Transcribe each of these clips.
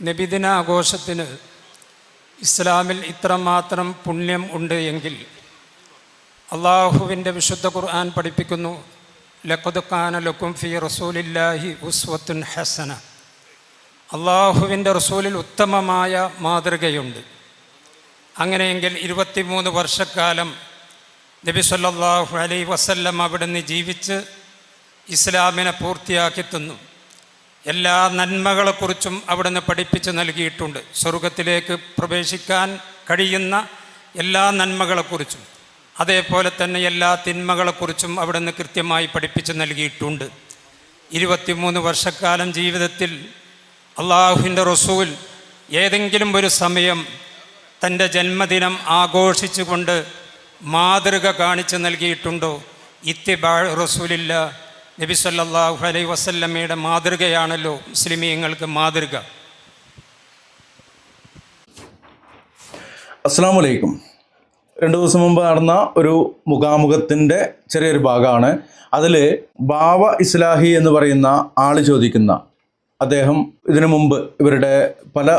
നബിദിനാഘോഷത്തിന് ഇസ്ലാമിൽ ഇത്രമാത്രം പുണ്യം ഉണ്ട് എങ്കിൽ അള്ളാഹുവിൻ്റെ വിശുദ്ധ ഖുർആൻ പഠിപ്പിക്കുന്നു, ലഖദ് കാന ലക്കും ഫീ റസൂലില്ലാഹി ഉസ്വത്തുൻ ഹസന. അള്ളാഹുവിൻ്റെ റസൂലിൽ ഉത്തമമായ മാതൃകയുണ്ട്. അങ്ങനെയെങ്കിൽ 23 വർഷക്കാലം നബി സല്ലല്ലാഹു അലൈഹി വസല്ലം അവിടുന്ന് ജീവിച്ച് ഇസ്ലാമിനെ പൂർത്തിയാക്കി തന്നു. എല്ലാ നന്മകളെക്കുറിച്ചും അവിടുന്ന് പഠിപ്പിച്ച് നൽകിയിട്ടുണ്ട്. സ്വർഗത്തിലേക്ക് പ്രവേശിക്കാൻ കഴിയുന്ന എല്ലാ നന്മകളെക്കുറിച്ചും അതേപോലെ തന്നെ എല്ലാ തിന്മകളെക്കുറിച്ചും അവിടുന്ന് കൃത്യമായി പഠിപ്പിച്ച് നൽകിയിട്ടുണ്ട്. 23 വർഷക്കാലം ജീവിതത്തിൽ അള്ളാഹുവിൻ്റെ റസൂൽ ഏതെങ്കിലും ഒരു സമയം തൻ്റെ ജന്മദിനം ആഘോഷിച്ചുകൊണ്ട് മാതൃക കാണിച്ച് നൽകിയിട്ടുണ്ടോ? ഇത്തിബാ റസൂലില്ല, നബി സല്ലല്ലാഹു അലൈഹി വസല്ലമയുടെ മാതൃകയാണല്ലോ മുസ്ലിമീങ്ങൾക്ക് മാതൃക. അസ്സലാമു അലൈക്കും. 2 ദിവസം മുമ്പ് നടന്ന ഒരു മുഖാമുഖത്തിൻ്റെ ചെറിയൊരു ഭാഗമാണ്. അതിൽ ബാവ ഇസ്ലാഹി എന്ന് പറയുന്ന ആൾ ചോദിക്കുന്ന, അദ്ദേഹം ഇതിനു മുമ്പ് ഇവരുടെ പല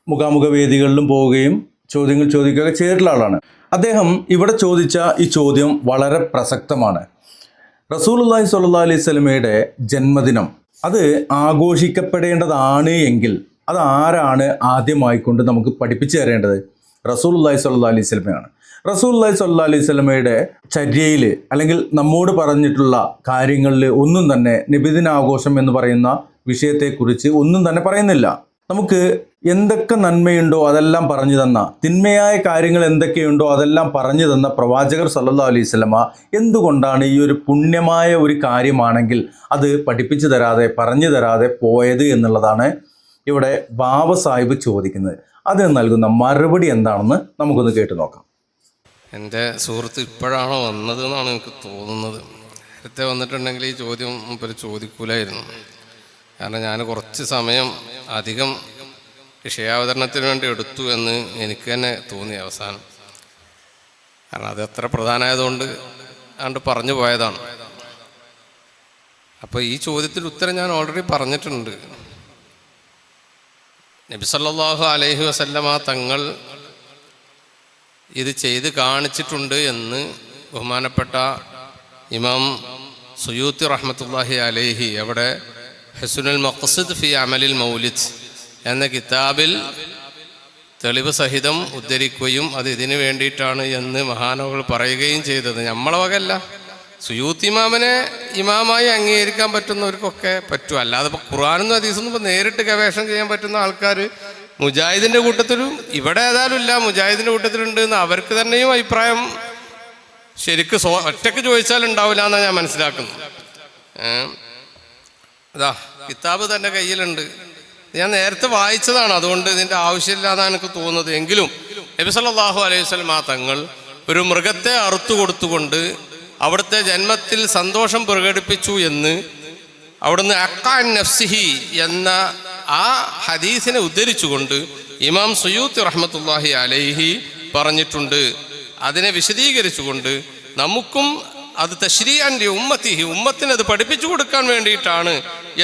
മുഖാമുഖ വേദികളിലും പോവുകയും ചോദ്യങ്ങൾ ചോദിക്കുകയൊക്കെ ചെയ്തിട്ടുള്ള ആളാണ്. അദ്ദേഹം ഇവിടെ ചോദിച്ച ഈ ചോദ്യം വളരെ പ്രസക്തമാണ്. റസൂലുള്ളാഹി സ്വല്ലല്ലാഹു അലൈഹി വസല്ലമയുടെ ജന്മദിനം അത് ആഘോഷിക്കപ്പെടേണ്ടതാണ് എങ്കിൽ അത് ആരാണ് ആദ്യമായിക്കൊണ്ട് നമുക്ക് പഠിപ്പിച്ചു തരേണ്ടത്? റസൂലുള്ളാഹി സ്വല്ലല്ലാഹു അലൈഹി വസല്ലമയാണ്. റസൂലുള്ളാഹി സ്വല്ലല്ലാഹു അലൈഹി വസല്ലമയുടെ ചര്യയിൽ അല്ലെങ്കിൽ നമ്മോട് പറഞ്ഞിട്ടുള്ള കാര്യങ്ങളിൽ ഒന്നും തന്നെ നബിദിനാഘോഷം എന്ന് പറയുന്ന വിഷയത്തെക്കുറിച്ച് ഒന്നും തന്നെ പറയുന്നില്ല. നമുക്ക് എന്തൊക്കെ നന്മയുണ്ടോ അതെല്ലാം പറഞ്ഞു തന്ന, തിന്മയായ കാര്യങ്ങൾ എന്തൊക്കെയുണ്ടോ അതെല്ലാം പറഞ്ഞു തന്ന പ്രവാചകർ സല്ലല്ലാഹു അലൈഹി വസല്ലമ എന്തുകൊണ്ടാണ് ഈ ഒരു പുണ്യമായ ഒരു കാര്യമാണെങ്കിൽ അത് പഠിപ്പിച്ചു തരാതെ പറഞ്ഞു തരാതെ പോയത് എന്നുള്ളതാണ് ഇവിടെ ബാബ സാഹിബ് ചോദിക്കുന്നത്. അതിന് നൽകുന്ന മറുപടി എന്താണെന്ന് നമുക്കൊന്ന് കേട്ടു നോക്കാം. എൻ്റെ സുഹൃത്ത് ഇപ്പോഴാണോ വന്നതെന്നാണ് എനിക്ക് തോന്നുന്നത്. നേരത്തെ വന്നിട്ടുണ്ടെങ്കിൽ ഈ ചോദ്യം മുമ്പ് ചോദിക്കൂലായിരുന്നു. കാരണം ഞാൻ കുറച്ച് സമയം അധികം വിഷയാവതരണത്തിന് വേണ്ടി എടുത്തു എന്ന് എനിക്ക് തന്നെ തോന്നി അവസാനം. കാരണം അത് അത്ര പ്രധാനമായതുകൊണ്ട് അതുകൊണ്ട് പറഞ്ഞു പോയതാണ്. അപ്പോൾ ഈ ചോദ്യത്തിന് ഉത്തരം ഞാൻ ഓൾറെഡി പറഞ്ഞിട്ടുണ്ട്. നബി സല്ലല്ലാഹു അലൈഹി വസല്ലമ തങ്ങൾ ഇത് ചെയ്ത് കാണിച്ചിട്ടുണ്ട് എന്ന് ബഹുമാനപ്പെട്ട ഇമാം സുയൂത്തി റഹ്മത്തുള്ളാഹി അലൈഹി അവിടെ ഹുസ്നുൽ മഖ്സിദ് ഫി അമലിൽ മൗലിദ് എന്ന കിതാബിൽ തെളിവ് സഹിതം ഉദ്ധരിക്കുകയും അത് ഇതിനു വേണ്ടിയിട്ടാണ് എന്ന് മഹാനവകൾ പറയുകയും ചെയ്തത് നമ്മളെ വകല്ല. സുയൂത്തി ഇമാമിനെ ഇമാമായി അംഗീകരിക്കാൻ പറ്റുന്നവർക്കൊക്കെ പറ്റും. അല്ലാതെ ഇപ്പോൾ ഖുർആനൊന്നും ഹദീസൊന്നും ഇപ്പോൾ നേരിട്ട് ഗവേഷണം ചെയ്യാൻ പറ്റുന്ന ആൾക്കാർ മുജാഹിദിൻ്റെ കൂട്ടത്തിലും ഇവിടെ ഏതായാലും ഇല്ല, മുജാഹിദിൻ്റെ കൂട്ടത്തിലുണ്ട് എന്ന് അവർക്ക് തന്നെയും അഭിപ്രായം ശരിക്കും ഒറ്റയ്ക്ക് ചോദിച്ചാൽ ഉണ്ടാവില്ല എന്നാണ് ഞാൻ മനസ്സിലാക്കുന്നത്. അതാ കിതാബ് തന്നെ കയ്യിലുണ്ട്. ഞാൻ നേരത്തെ വായിച്ചതാണ്, അതുകൊണ്ട് ഇതിൻ്റെ ആവശ്യമില്ല എന്നാണ് എനിക്ക് തോന്നുന്നത്. എങ്കിലും നബി സല്ലല്ലാഹു അലൈഹി വസല്ലം തങ്ങൾ ഒരു മൃഗത്തെ അറുത്തു കൊടുത്തുകൊണ്ട് അവിടുത്തെ ജന്മത്തിൽ സന്തോഷം പ്രകടിപ്പിച്ചു എന്ന് അവിടുന്ന് അഖാൻ നഫ്സിഹി എന്ന ആ ഹദീസിനെ ഉദ്ധരിച്ചുകൊണ്ട് ഇമാം സുയൂത്തി റഹ്മത്തുള്ളാഹി അലൈഹി പറഞ്ഞിട്ടുണ്ട്. അതിനെ വിശദീകരിച്ചുകൊണ്ട് നമുക്കും അത് തശ്രീഅൻ ഉമ്മത്തിഹി, ഉമ്മത്തിന് അത് പഠിപ്പിച്ചു കൊടുക്കാൻ വേണ്ടിയിട്ടാണ്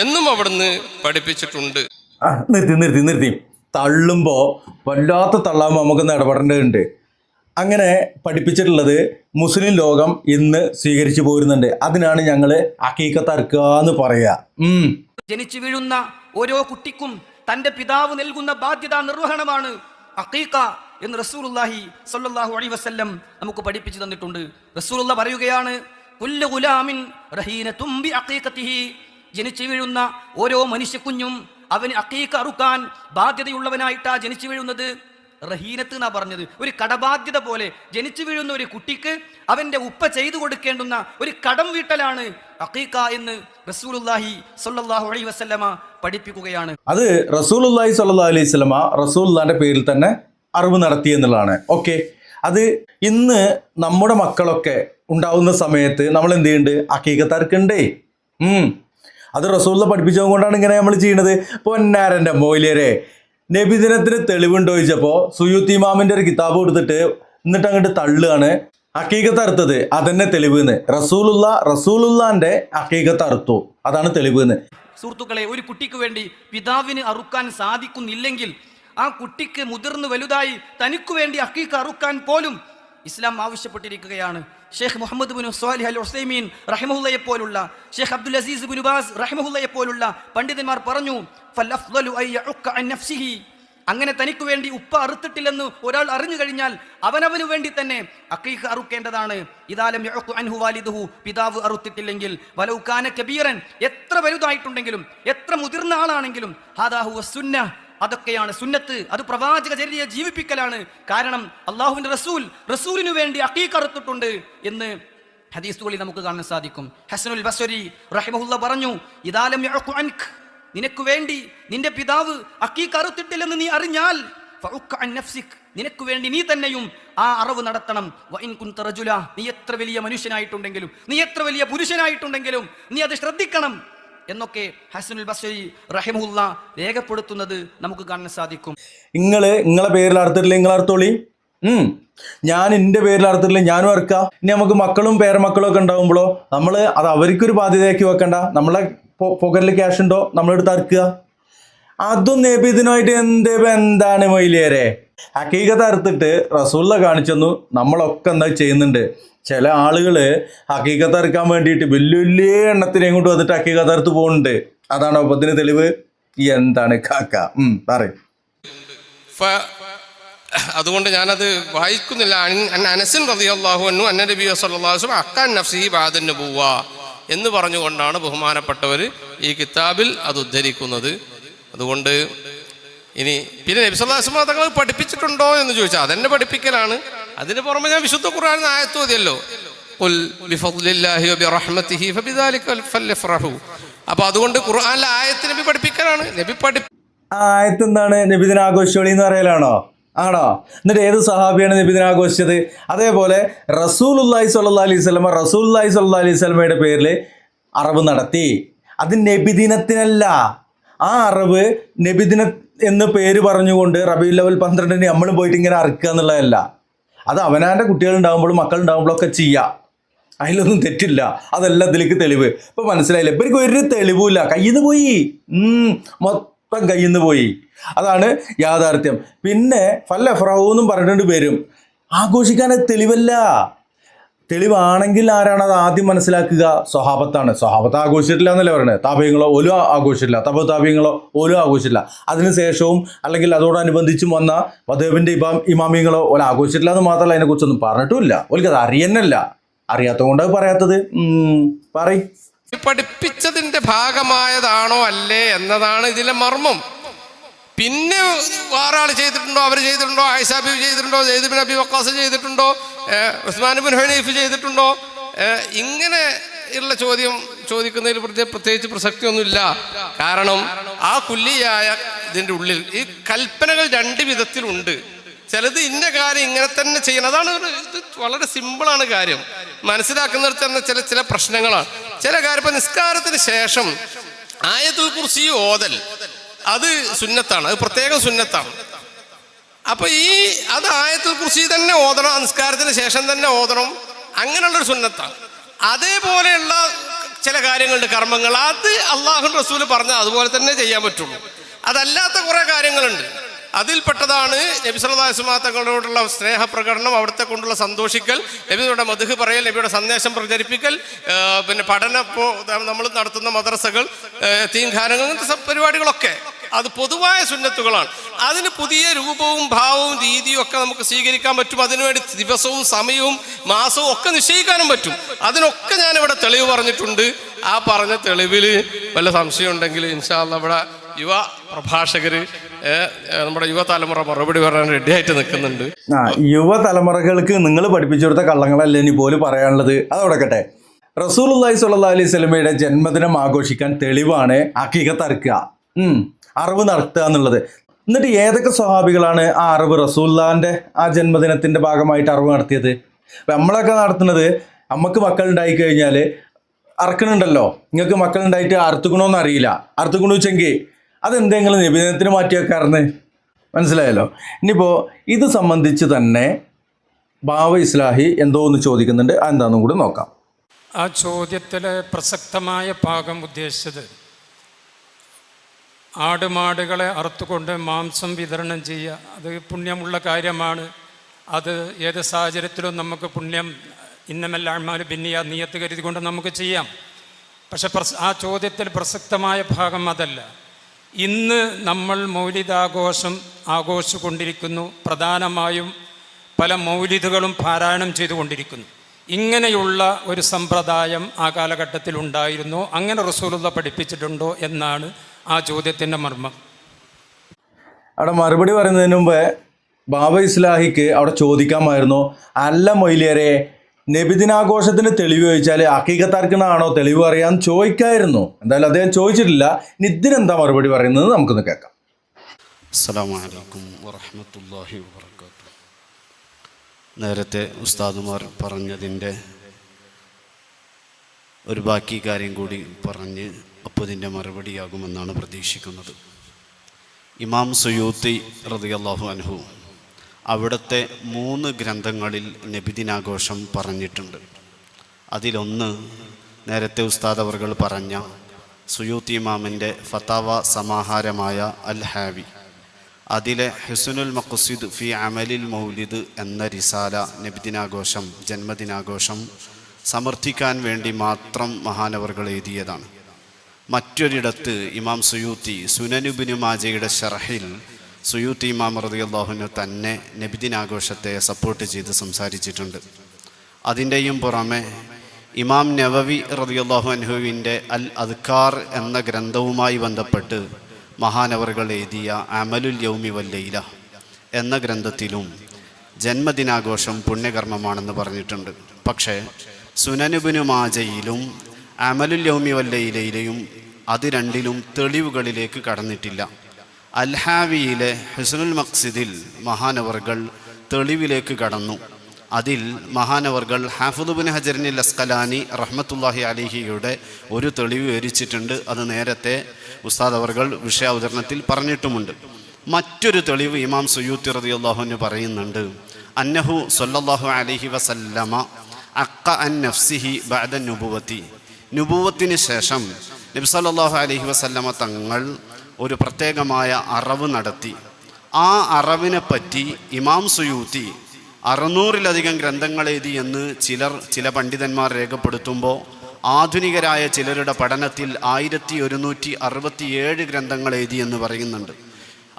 എന്നും അവിടുന്ന് പഠിപ്പിച്ചിട്ടുണ്ട്. നിർത്തി തള്ളുമ്പോൾ വല്ലാത്ത തള്ളാകുമ്പോൾ നമുക്കൊന്ന് ഇടപെടേണ്ടതുണ്ട്. അങ്ങനെ പഠിപ്പിച്ചിട്ടുള്ളത് മുസ്ലിം ലോകം ഇന്ന് സ്വീകരിച്ചു പോരുന്നുണ്ട്. അതിനാണ് ഞങ്ങൾ അഖീഖത്ത് അറുക്കുക എന്ന് പറയുക. ജനിച്ചു വീഴുന്ന ഓരോ കുട്ടിക്കും തന്റെ പിതാവ് നൽകുന്ന ബാധ്യതാ നിർവഹണമാണ് അഖീഖ എന്ന് റസൂലുള്ളാഹി സ്വല്ലല്ലാഹു അലൈഹി വസല്ലം നമുക്ക് പഠിപ്പിച്ചു തന്നിട്ടുണ്ട്. റസൂലുള്ള പറയുകയാണ്, കുല്ലു ഗുലാമിൻ റഹീനതും ബി അഖീഖതിഹി, ജനിച്ചു വീഴുന്ന ഓരോ മനുഷ്യക്കുഞ്ഞും അവന് അഖീഖ അറുക്കാൻ ബാധ്യതയുള്ളവനായിട്ടാ ജനിച്ചു വീഴുന്നത്. റഹീനത്ത് എന്നാ പറഞ്ഞത്, ഒരു കടബാധ്യത പോലെ ജനിച്ചു വീഴുന്ന ഒരു കുട്ടിക്ക് അവന്റെ ഉപ്പ ചെയ്തു കൊടുക്കേണ്ടുന്ന ഒരു കടം വീട്ടലാണ് അഖീഖ എന്ന് റസൂലുള്ളാഹി സ്വല്ലല്ലാഹു അലൈഹി വസല്ലമ പഠിപ്പിക്കുകയാണ്. അത് റസൂലുള്ളാഹി സ്വല്ലല്ലാഹു അലൈഹി വസല്ലമ റസൂലുള്ളാഹിന്റെ പേരിൽ തന്നെ അറിവ് നടത്തി എന്നുള്ളതാണ്. ഓക്കെ, അത് ഇന്ന് നമ്മുടെ മക്കളൊക്കെ ഉണ്ടാവുന്ന സമയത്ത് നമ്മൾ എന്ത് ചെയ്യുന്നുണ്ട്? അഖീഖത്ത് അറുക്കണ്ടേ. അത് റസൂലുള്ള പഠിപ്പിച്ചത് കൊണ്ടാണ് ഇങ്ങനെ നമ്മൾ ചെയ്യുന്നത്. പൊന്നാരൻ്റെ മൗലിയരെ, നബിദിനത്തിന് തെളിവുണ്ടോ ചോദിച്ചപ്പോൾ സുയൂത്തി ഇമാമിൻ്റെ ഒരു കിതാബ് കൊടുത്തിട്ട് എന്നിട്ട് അങ്ങോട്ട് തള്ളുകയാണ് അഖീഖത്ത് അറുത്തത് അതന്നെ തെളിവ് എന്ന്. റസൂലുള്ളാന്റെ അഖീഖത്ത് അറുത്തു, അതാണ് തെളിവ് എന്ന്. സുഹൃത്തുക്കളെ, ഒരു കുട്ടിക്ക് വേണ്ടി പിതാവിന് അറുക്കാൻ സാധിക്കുന്നില്ലെങ്കിൽ ആ കുട്ടിക്ക് മുതിർന്ന് വലുതായി തനിക്ക് വേണ്ടി അക്കീഖ അറുക്കാൻ പോലും ഇസ്ലാം ആവശ്യപ്പെട്ടിരിക്കുകയാണ്. Sheikh Muhammad bin Salih al Uthaymeen റഹിമഹുല്ലയെ പോലുള്ള, Sheikh Abdul Aziz bin Baz റഹിമഹുല്ലയെ പോലുള്ള പണ്ഡിതന്മാർ പറഞ്ഞു, ഫൽഅഫ്ളലു അൻ യഉക്ക അൻ നഫ്സിഹി, അങ്ങനെ തനിക്ക് വേണ്ടി ഉപ്പ അറുത്തിട്ടില്ലെന്ന് ഒരാൾ അറിഞ്ഞു കഴിഞ്ഞാൽ അവനവന് വേണ്ടി തന്നെ അഖീഖ അറുക്കേണ്ടതാണ്. ഇദാലം യഉഖു അൻഹു വാലിദുഹു, പിതാവ് അറുത്തിട്ടില്ലെങ്കിൽ, വലൗ കാന കബീറൻ, എത്ര വലുതായിട്ടുണ്ടെങ്കിലും എത്ര മുതിർന്ന ആളാണെങ്കിലും, ഹാദാ ഹുവ സുന്നഹ്, അതൊക്കെയാണ് സുന്നത്ത്. അത് പ്രവാചക ചര്യയെ ജീവിപ്പിക്കലാണ്. കാരണം അള്ളാഹുവിന്റെ റസൂലിനു വേണ്ടി അഖീഖ അറുത്തിട്ടുണ്ട് എന്ന് ഹദീസുകളിൽ നമുക്ക് കാണാൻ സാധിക്കും. ഹസനുൽ ബസ്വരി റഹിമഹുല്ല പറഞ്ഞു, ഇദാലം യഉഖു അൻക, നിനക്ക് വേണ്ടി നിന്റെ പിതാവ് അഖീഖ അറുത്തിട്ടില്ലെന്ന് നീ അറിഞ്ഞാൽ, ഫഉഖ അൻ നഫ്സിക്, നിനക്ക് വേണ്ടി നീ തന്നെയും ആ അറവ് നടത്തണം. വഇൻ കുൻത റജുല, നീ എത്ര വലിയ മനുഷ്യനായിട്ടുണ്ടെങ്കിലും, നീ എത്ര വലിയ പുരുഷനായിട്ടുണ്ടെങ്കിലും നീ അത് ശ്രദ്ധിക്കണം എന്നൊക്കെ ഹസനുൽ ബസ്രി റഹിമഹുല്ല രേഖപ്പെടുത്തുന്നത് നമുക്ക് കാണാൻ സാധിക്കും. നിങ്ങളെ പേരിൽ അറുത്തിട്ടില്ല, നിങ്ങൾ അറുത്തോളി. ഞാൻ എൻ്റെ പേരിൽ അറുത്തിട്ടില്ല, ഞാനും അറുക്കാം. ഇനി നമുക്ക് മക്കളും പേരമക്കളും ഒക്കെ ഉണ്ടാകുമ്പോഴോ നമ്മൾ അത് അവർക്കൊരു ബാധ്യതയാക്കി വെക്കണ്ട. നമ്മളെ പോക്കറ്റിൽ ക്യാഷ് ഉണ്ടോ, നമ്മളെടുത്ത് അറുക്കുക. അതും നബിദിനായിട്ട് എന്താണ് മൊയിലേരെ? ഹക്കീകത്ത് അറുത്തിട്ട് റസൂല കാണിച്ചെന്നു നമ്മളൊക്കെ എന്താ ചെയ്യുന്നുണ്ട്. ചില ആളുകൾ ഹക്കീകത്ത് അറുക്കാൻ വേണ്ടിയിട്ട് വലിയ വലിയ എണ്ണത്തിനെ കൊണ്ട് വന്നിട്ട് ഹക്കീകത്ത് അറുത്ത് പോകുന്നുണ്ട്. അതാണ് ഒപ്പത്തിന് തെളിവ്. എന്താണ് കാക്ക പറയും. അതുകൊണ്ട് ഞാനത് വായിക്കുന്നില്ല. അനസ് റളിയല്ലാഹു അൻഹു അന്ന നബി സല്ലല്ലാഹു അലൈഹി വസല്ലം അഖൻ നഫ്സിഹി ബഅദ നബുവ എന്ന് പറഞ്ഞുകൊണ്ടാണ് ബഹുമാനപ്പെട്ടവർ ഈ കിതാബിൽ അത് ഉദ്ധരിക്കുന്നത്. അതുകൊണ്ട് ഇനി പിന്നെ നബി സല്ലല്ലാഹു അലൈഹി വസല്ലം തങ്ങൾ പഠിപ്പിച്ചിട്ടുണ്ടോ എന്ന് ചോദിച്ചാൽ അതെന്നെ പഠിപ്പിക്കലാണ്. അതിന് പുറമെ ഞാൻ വിശുദ്ധ ഖുർആൻ ആയത്ത് ഓതിയല്ലോ, ഖുൽ ബിഫദ്ലില്ലാഹി വബിറഹ്മതിഹി ഫബിദാലിക ഫൽയഫ്റഹു. അപ്പോൾ അതുകൊണ്ട് ഖുർആനിലെ ആയത്ത് നബി പഠിപ്പിക്കലാണ്. ആയത്ത് എന്താണ്? നബിദിന ആഘോഷിച്ചോളി എന്ന് പറയലാണോ? ആണോ? എന്നിട്ട് ഏത് സഹാബിയാണ് നബിദിന ആഘോഷിച്ചത്? അതേപോലെ റസൂലുള്ളാഹി സ്വല്ലല്ലാഹി അലൈഹി വസല്ലം റസൂലുള്ളാഹി സ്വല്ലല്ലാഹി അലൈഹി വസല്ലമയുടെ പേരിൽ അറവ് നടത്തി. അത് നബിദിനത്തിനല്ല. ആ അറവ് നബിദിന എന്ന് പേര് പറഞ്ഞുകൊണ്ട് റബീഉൽ അവ്വൽ 12 നമ്മൾ പോയിട്ട് ഇങ്ങനെ അറുക്കുക എന്നുള്ളതല്ല. അത് അവനാൻ്റെ കുട്ടികളുണ്ടാകുമ്പോഴും മക്കളുണ്ടാകുമ്പോഴൊക്കെ ചെയ്യാം. അതിലൊന്നും തെറ്റില്ല. അതല്ല ഇതിലേക്ക് തെളിവ്. ഇപ്പം മനസ്സിലായില്ല, ഇവർക്ക് ഒരു തെളിവുമില്ല. കയ്യിൽ നിന്ന് പോയി, മൊത്തം കയ്യിൽ നിന്ന് പോയി. അതാണ് യാഥാർത്ഥ്യം. പിന്നെ ഫല്ലഫ്റഹു എന്നും പറഞ്ഞിട്ടുണ്ട് വരും. ആഘോഷിക്കാൻ തെളിവല്ല. തെളിവാണെങ്കിൽ ആരാണ് അത് ആദ്യം മനസ്സിലാക്കുക? സ്വഹാബത്താണ്. സ്വഹാബത്ത് ആഘോഷിച്ചിട്ടില്ല എന്നല്ലേ പറയുന്നത്. താബിയങ്ങളോ ഓലും ആഘോഷിച്ചില്ല, താബിയങ്ങളോ ഓലും ആഘോഷിച്ചില്ല. അതിനുശേഷവും അല്ലെങ്കിൽ അതോടനുബന്ധിച്ചും വന്ന മദ്ഹബിൻ്റെ ഇമാമിയങ്ങളോ ഓല ആഘോഷിച്ചിട്ടില്ല എന്ന് മാത്രമല്ല, അതിനെക്കുറിച്ചൊന്നും പറഞ്ഞിട്ടുമില്ല. ഓൽക്കത് അറിയുന്നല്ല. അറിയാത്തത് കൊണ്ട് പറയാത്തത്. പഠിപ്പിച്ചതിന്റെ ഭാഗമായതാണോ അല്ലേ എന്നതാണ് ഇതിലെ മർമ്മം. പിന്നെ വേറെ ആൾ ചെയ്തിട്ടുണ്ടോ, അവർ ചെയ്തിട്ടുണ്ടോ, ആയിഷ ബീവി ചെയ്തിട്ടുണ്ടോ, സെയ്ദ് ബിൻ അബി വഖാസ് ചെയ്തിട്ടുണ്ടോ, ഉസ്മാൻ ബിൻ ഹുനൈഫ് ചെയ്തിട്ടുണ്ടോ, ഇങ്ങനെ ഉള്ള ചോദ്യം ചോദിക്കുന്നതിൽ പ്രത്യേകിച്ച് പ്രസക്തിയൊന്നുമില്ല. കാരണം ആ കുല്ലിയായ ഇതിൻ്റെ ഉള്ളിൽ ഈ കൽപ്പനകൾ 2 വിധത്തിലുണ്ട്. ചിലത് ഇന്ന കാര്യം ഇങ്ങനെ തന്നെ ചെയ്യണം. അതാണ് ഇത് വളരെ സിമ്പിളാണ് കാര്യം. മനസ്സിലാക്കുന്നിടത്ത് തന്നെ ചില പ്രശ്നങ്ങളാണ്. ചില കാര്യം ഇപ്പം നിസ്കാരത്തിന് ശേഷം ആയത്തുൽ കുർസി ഓതൽ അത് സുന്നത്താണ്, അത് പ്രത്യേകം സുന്നത്താണ്. അപ്പൊ അത് ആയത്തുൽ കുർസി തന്നെ ഓതണം, നിസ്കാരത്തിന് ശേഷം തന്നെ ഓതണം, അങ്ങനെയുള്ളൊരു സുന്നത്താണ്. അതേപോലെയുള്ള ചില കാര്യങ്ങളുണ്ട്, കർമ്മങ്ങൾ, അത് അള്ളാഹു റസൂല് പറഞ്ഞാൽ അതുപോലെ തന്നെ ചെയ്യാൻ പറ്റുള്ളൂ. അതല്ലാത്ത കുറെ കാര്യങ്ങളുണ്ട്. അതിൽപ്പെട്ടതാണ് നബി സല്ലല്ലാഹു അലൈഹി വസല്ലം തങ്ങളോടുള്ള സ്നേഹപ്രകടനം, അവിടുത്തെ കൊണ്ടുള്ള സന്തോഷിക്കൽ, നബിയുടെ മദ്ഹ് പറയൽ, നബിയുടെ സന്ദേശം പ്രചരിപ്പിക്കൽ, പിന്നെ നമ്മൾ നടത്തുന്ന മദ്രസകൾ, യതീംഖാനകൾ, അങ്ങനത്തെ പരിപാടികളൊക്കെ അത് പൊതുവായ സുന്നത്തുകളാണ്. അതിന് പുതിയ രൂപവും ഭാവവും രീതിയും ഒക്കെ നമുക്ക് സ്വീകരിക്കാൻ പറ്റും. അതിനുവേണ്ടി ദിവസവും സമയവും മാസവും ഒക്കെ നിശ്ചയിക്കാനും പറ്റും. അതിനൊക്കെ ഞാനിവിടെ തെളിവ് പറഞ്ഞിട്ടുണ്ട്. ആ പറഞ്ഞ തെളിവിൽ വല്ല സംശയം ഉണ്ടെങ്കിൽ ഇൻഷാ അല്ലാഹ് ഇവിടെ യുവ പ്രഭാഷകര്, നമ്മുടെ യുവതലമുറ മറുപടി പറയാൻ റെഡി ആയിട്ട് നിൽക്കുന്നുണ്ട്. യുവതലമുറകൾക്ക് നിങ്ങൾ പഠിപ്പിച്ചു കൊടുത്ത കള്ളങ്ങളല്ലേ ഇനി പോലും പറയാനുള്ളത്. അതോടക്കട്ടെ, റസൂലുള്ളാഹി സ്വല്ലല്ലാഹി അലൈഹി വസല്ലമയുടെ ജന്മദിനം ആഘോഷിക്കാൻ തെളിവാണ് അഖീഖത്ത് അറുക്കുക, അറവ് നടത്തുക എന്നുള്ളത്. എന്നിട്ട് ഏതൊക്കെ സ്വഹാബികളാണ് ആ അറവ് റസൂലുള്ളാഹിന്റെ ആ ജന്മദിനത്തിന്റെ ഭാഗമായിട്ട് അറവ് നടത്തിയത്? നമ്മളൊക്കെ നടത്തുന്നത്, നമുക്ക് മക്കളുണ്ടായി കഴിഞ്ഞാൽ അറക്കണുണ്ടല്ലോ. നിങ്ങൾക്ക് മക്കളുണ്ടായിട്ട് അറുത്തുക്കണമെന്ന് അറിയില്ല. അറുത്തുക്കണു വെച്ചെങ്കിൽ അതെന്തെങ്കിലും നിബിധനത്തിന് മാറ്റി വെക്കാറുണ്ട്. മനസ്സിലായല്ലോ. ഇനിയിപ്പോൾ ഇത് സംബന്ധിച്ച് തന്നെ ബാവ ഇസ്ലാഹി എന്തോ ഒന്ന് ചോദിക്കുന്നുണ്ട്. അതെന്താണെന്നും കൂടി നോക്കാം. ആ ചോദ്യത്തിലെ പ്രസക്തമായ ഭാഗം ഉദ്ദേശിച്ചത് ആടുമാടുകളെ അറുത്തുകൊണ്ട് മാംസം വിതരണം ചെയ്യുക, അത് പുണ്യമുള്ള കാര്യമാണ്. അത് ഏത് സാഹചര്യത്തിലും നമുക്ക് പുണ്യം ഇന്നമല്ല അഴ്മാല് ബിന്നിയ നിയത്ത് കരുതിക്കൊണ്ട് നമുക്ക് ചെയ്യാം. പക്ഷെ ആ ചോദ്യത്തിൽ പ്രസക്തമായ ഭാഗം അതല്ല. ഇന്ന് നമ്മൾ മൗലിദാഘോഷം ആഘോഷിച്ചുകൊണ്ടിരിക്കുന്നു. പ്രധാനമായും പല മൗലിദുകളും പാരായണം ചെയ്തുകൊണ്ടിരിക്കുന്നു. ഇങ്ങനെയുള്ള ഒരു സമ്പ്രദായം ആ കാലഘട്ടത്തിൽ ഉണ്ടായിരുന്നോ, അങ്ങനെ റസൂലുള്ളാഹി പഠിപ്പിച്ചിട്ടുണ്ടോ എന്നാണ് ആ ചോദ്യത്തിൻ്റെ മർമ്മം. അവിടെ മറുപടി പറയുന്നതിന് മുമ്പ് ബാബ ഇസ്ലാഹിക്ക് അവിടെ ചോദിക്കാമായിരുന്നു, അല്ല മൊയ്ലിയരെ, നബിദിനാഘോഷത്തിന് തെളിവ് ചോദിച്ചാൽ അക്കീകത്താർക്കണാണോ തെളിവ് അറിയാൻ ചോദിക്കായിരുന്നു. എന്തായാലും അദ്ദേഹം ചോദിച്ചിട്ടില്ല. ഇതിനെന്താ മറുപടി പറയുന്നത് നമുക്കൊന്ന് കേൾക്കാം. അസ്സലാമു അലൈക്കും വറഹ്മത്തുള്ളാഹി വബറകാതുഹു. നേരത്തെ ഉസ്താദുമാർ പറഞ്ഞതിൻ്റെ ഒരു ബാക്കി കാര്യം കൂടി പറഞ്ഞ് അപ്പോൾ ഇതിൻ്റെ മറുപടിയാകുമെന്നാണ് പ്രതീക്ഷിക്കുന്നത്. ഇമാം സുയൂത്തി റളിയല്ലാഹു അൻഹു അവിടുത്തെ 3 ഗ്രന്ഥങ്ങളിൽ നബിദിനാഘോഷം പറഞ്ഞിട്ടുണ്ട്. അതിലൊന്ന് നേരത്തെ ഉസ്താദ് അവർകൾ പറഞ്ഞ സുയൂത്തി ഇമാമിൻ്റെ ഫതാവ സമാഹാരമായ അൽ ഹാവി, അതിലെ ഹുസ്നുൽ മഖ്സിദ് ഫി അമലിൽ മൗലിദ് എന്ന റിസാല നബിദിനാഘോഷം, ജന്മദിനാഘോഷം സമർത്ഥിക്കാൻ വേണ്ടി മാത്രം മഹാനവർകൾ എഴുതിയതാണ്. മറ്റൊരിടത്ത് ഇമാം സുയൂത്തി സുനനുബിനു മാജയുടെ ഷർഹിൽ സുയൂത്തി ഇമാം റളിയല്ലാഹു അൻഹു തന്നെ നബിദിനാഘോഷത്തെ സപ്പോർട്ട് ചെയ്ത് സംസാരിച്ചിട്ടുണ്ട്. അതിൻ്റെയും പുറമെ ഇമാം നവവി റളിയല്ലാഹു അൻഹുവിൻ്റെ അൽ അദ്കാർ എന്ന ഗ്രന്ഥവുമായി ബന്ധപ്പെട്ട് മഹാനവറുകൾ എഴുതിയ അമലുൽ യൗമി വല്ലൈല എന്ന ഗ്രന്ഥത്തിലും ജന്മദിനാഘോഷം പുണ്യകർമ്മമാണെന്ന് പറഞ്ഞിട്ടുണ്ട്. പക്ഷേ സുനനുബിനു മാജയിലും അമലുൽ യൗമി വല്ലൈലയിലെയും അത് രണ്ടിലും തെളിവുകളിലേക്ക് കടന്നിട്ടില്ല. അൽഹാവിയിലെ ഹുസ്നുൽ മഖ്സിദിൽ മഹാനവറുകൾ തെളിവിലേക്ക് കടന്നു. അതിൽ മഹാനവറുകൾ ഹാഫിദ് ഇബ്നു ഹജറിൽ അസ്ഖലാനി റഹ്മത്തുള്ളാഹി അലൈഹിയുടെ ഒരു തെളിവ് വിവരിച്ചിട്ടുണ്ട്. അത് നേരത്തെ ഉസ്താദ് അവർകൾ വിഷയാവതരണത്തിൽ പറഞ്ഞിട്ടുമുണ്ട്. മറ്റൊരു തെളിവ് ഇമാം സുയൂത്തി റളിയല്ലാഹു അൻഹു പറയുന്നുണ്ട്. അന്നഹു സ്വല്ലല്ലാഹു അലൈഹി വസല്ലമ അഖ അൻ നഫ്സിഹി ബഅദ നുബുവത്തി, നുബുവത്തിന് ശേഷം നബി സല്ലല്ലാഹു അലൈഹി വസല്ലമ തങ്ങൾ ഒരു പ്രത്യേകമായ അറവ് നടത്തി. ആ അറവിനെ പറ്റി ഇമാം സുയൂത്തി 600-ലധികം ഗ്രന്ഥങ്ങൾ എഴുതി എന്ന് ചില പണ്ഡിതന്മാർ രേഖപ്പെടുത്തുമ്പോൾ ആധുനികരായ ചിലരുടെ പഠനത്തിൽ 1167 ഗ്രന്ഥങ്ങൾ എഴുതി എന്ന് പറയുന്നുണ്ട്.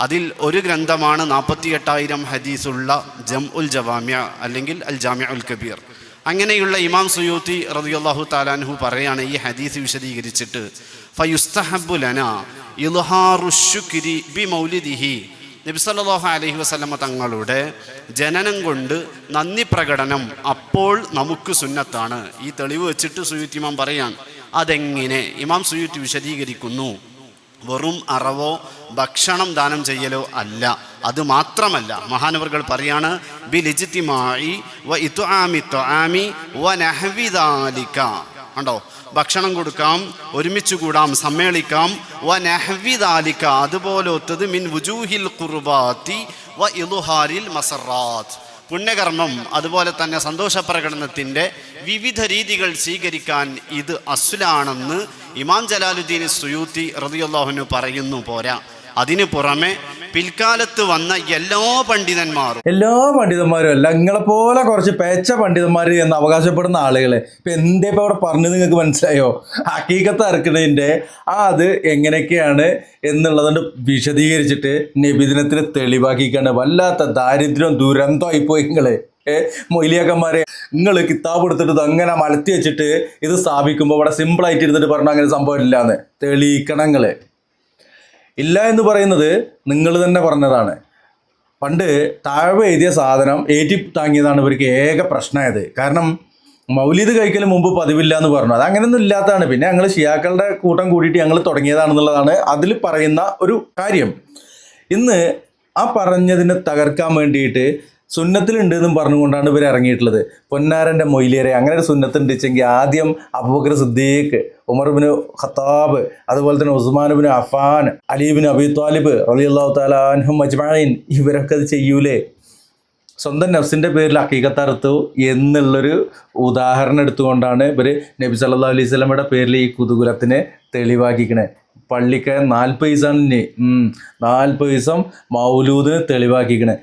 അതിൽ ഒരു ഗ്രന്ഥമാണ് 48,000 ഹദീസുള്ള ജംഉൽ ജവാമിഅ അല്ലെങ്കിൽ അൽ ജാമിഉൽ കബീർ. അങ്ങനെയുള്ള ഇമാം സുയൂത്തി റളിയല്ലാഹു തആല അൻഹു പറയാണ് ഈ ഹദീസ് വിശദീകരിച്ചിട്ട്, ഫയുസ്തഹബ്ബു ലനാ ഇൽഹാറു ശുക്രി ബി മൗലിദിഹി, നബി സല്ലല്ലാഹു അലൈഹി വസല്ലമ തങ്ങളുടെ ജനനം കൊണ്ട് നന്ദി പ്രകടനം അപ്പോൾ നമുക്ക് സുന്നത്താണ്. ഈ തെളിവ് വെച്ചിട്ട് സുയൂത്തി ഇമാം പറയാണ്. അതെങ്ങനെ? ഇമാം സുയൂത്തി വിശദീകരിക്കുന്നു. വെറും അറവോ ഭക്ഷണം ദാനം ചെയ്യലോ അല്ല. അത് മാത്രമല്ല, മഹാനവർകൾ പറയാണ് ബിൽ ഇജ്തിമായി വ ഇത്ആമി തുആമി വ നഹ്വി ദാലിക. കണ്ടോ, ഭക്ഷണം കൊടുക്കാം, ഒരുമിച്ച് കൂടാം, സമ്മേളിക്കാം. വ നഹ്വി ദാലിക, അതുപോലെ ഒത്തത് മിൻ വുജൂഹിൽ ഖുർബാത്തി വ ഇൽഹാരിൽ മസറാത്ത്, പുണ്യകർമ്മം അതുപോലെ തന്നെ സന്തോഷ പ്രകടനത്തിൻ്റെ വിവിധ രീതികൾ സ്വീകരിക്കാൻ ഇത് അസ്ലാണെന്ന് ഇമാം ജലാലുദ്ദീൻ സുയൂത്തി റളിയല്ലാഹു അൻഹു പറയുന്നു. പോരാ, അതിനു പുറമെ പിൽക്കാലത്ത് വന്ന എല്ലാ പണ്ഡിതന്മാരും അല്ല, നിങ്ങളെപ്പോലെ കുറച്ച് പേച്ച പണ്ഡിതന്മാർ എന്ന് അവകാശപ്പെടുന്ന ആളുകളെ ഇപ്പം എന്തേ ഇപ്പം അവിടെ പറഞ്ഞത് നിങ്ങൾക്ക് മനസ്സിലായോ? ഹക്കീക്കത്ത് അറക്കുന്നതിൻ്റെ അത് എങ്ങനെയൊക്കെയാണ് എന്നുള്ളതുകൊണ്ട് വിശദീകരിച്ചിട്ട് നബിദിനത്തിന് തെളിവാക്കിക്കാണ്. വല്ലാത്ത ദാരിദ്ര്യം ദുരന്തമായിപ്പോയി നിങ്ങൾ മൊയ്ലിയാക്കന്മാരെ. നിങ്ങൾ കിതാബ് എടുത്തിട്ട് അങ്ങനെ മലത്തി വെച്ചിട്ട് ഇത് സ്ഥാപിക്കുമ്പോൾ ഇവിടെ സിമ്പിളായിട്ട് ഇരുന്നിട്ട് പറഞ്ഞാൽ അങ്ങനെ സംഭവം ഇല്ലാന്ന് തെളിയിക്കണം. നിങ്ങൾ ഇല്ല എന്ന് പറയുന്നത് നിങ്ങൾ തന്നെ പറഞ്ഞതാണ്. പണ്ട് താഴ്വ എഴുതിയ സാധനം ഏറ്റി താങ്ങിയതാണ് ഇവർക്ക് ഏക പ്രശ്നമായത്. കാരണം മൗലിദ് കഴിക്കൽ മുമ്പ് പതിവില്ല എന്ന് പറഞ്ഞു. അത് അങ്ങനെയൊന്നും ഇല്ലാത്തതാണ്. പിന്നെ ഞങ്ങൾ ഷിയാക്കളുടെ കൂട്ടം കൂടിയിട്ട് ഞങ്ങൾ തുടങ്ങിയതാണെന്നുള്ളതാണ് അതിൽ പറയുന്ന ഒരു കാര്യം. ഇന്ന് ആ പറഞ്ഞതിനെ തകർക്കാൻ വേണ്ടിയിട്ട് സുന്നത്തിലുണ്ട് എന്നും പറഞ്ഞുകൊണ്ടാണ് ഇവർ ഇറങ്ങിയിട്ടുള്ളത്. പൊന്നാരൻ്റെ മൊയ്ലിയരെ അങ്ങനെ ഒരു സുന്നത്തുണ്ട് വെച്ചെങ്കിൽ ആദ്യം അബൂബക്കർ സിദ്ദീഖ്, ഉമർ ഇബ്നു ഖത്താബ്, അതുപോലെ തന്നെ ഉസ്മാൻ ഇബ്നു അഫ്ഫാൻ, അലി ഇബ്നു അബി ത്വാലിബ് റളിയല്ലാഹു തആല അൻഹും അജ്മഈൻ ഇവരൊക്കെ അത് ചെയ്യൂലേ? സ്വന്തം നഫ്സിൻ്റെ പേരിൽ ഹഖീഖത്തറുത്തു എന്നുള്ളൊരു ഉദാഹരണം എടുത്തുകൊണ്ടാണ് ഇവർ നബി സല്ലല്ലാഹു അലൈഹി വസല്ലമയുടെ പേരിൽ ഈ കുതൂഹലത്തിനെ തെളിവാക്കിക്കണേ. പള്ളിക്ക് 40 പൈസ 40 പൈസ മൗലൂദിന് തെളിവാക്കിക്കണേ.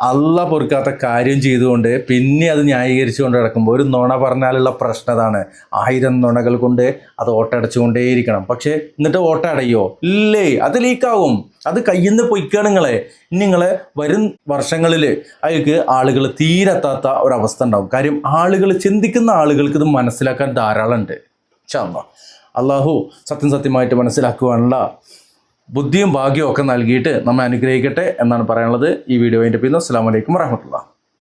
അള്ള പൊറുക്കാത്ത കാര്യം ചെയ്തുകൊണ്ട് പിന്നെ അത് ന്യായീകരിച്ചുകൊണ്ട് കിടക്കുമ്പോൾ ഒരു നുണ പറഞ്ഞാലുള്ള പ്രശ്നം അതാണ്. 1000 നുണകൾ കൊണ്ട് അത് ഓട്ടടച്ചുകൊണ്ടേയിരിക്കണം. പക്ഷേ എന്നിട്ട് ഓട്ടടയോ? ഇല്ലേ, അത് ലീക്കാവും. അത് കയ്യിൽ നിന്ന് പൊയ്ക്കാണ് നിങ്ങളെ. നിങ്ങളെ വരും വർഷങ്ങളിൽ അതിലേക്ക് ആളുകൾ തീരെത്താത്ത ഒരവസ്ഥ ഉണ്ടാവും. കാര്യം ആളുകൾ, ചിന്തിക്കുന്ന ആളുകൾക്ക് ഇത് മനസ്സിലാക്കാൻ ധാരാളം ഉണ്ട്. അള്ളാഹു സത്യമായിട്ട് മനസ്സിലാക്കുവാനുള്ള ബുദ്ധിയും ഭാഗ്യവും ഒക്കെ നൽകിയിട്ട് നമ്മെ അനുഗ്രഹിക്കട്ടെ എന്നാണ് പറയാനുള്ളത്. ഈ വീഡിയോൻ്റെ പിന്നെ അസ്സലാമു അലൈക്കും വറഹ്മത്തുള്ളാഹി.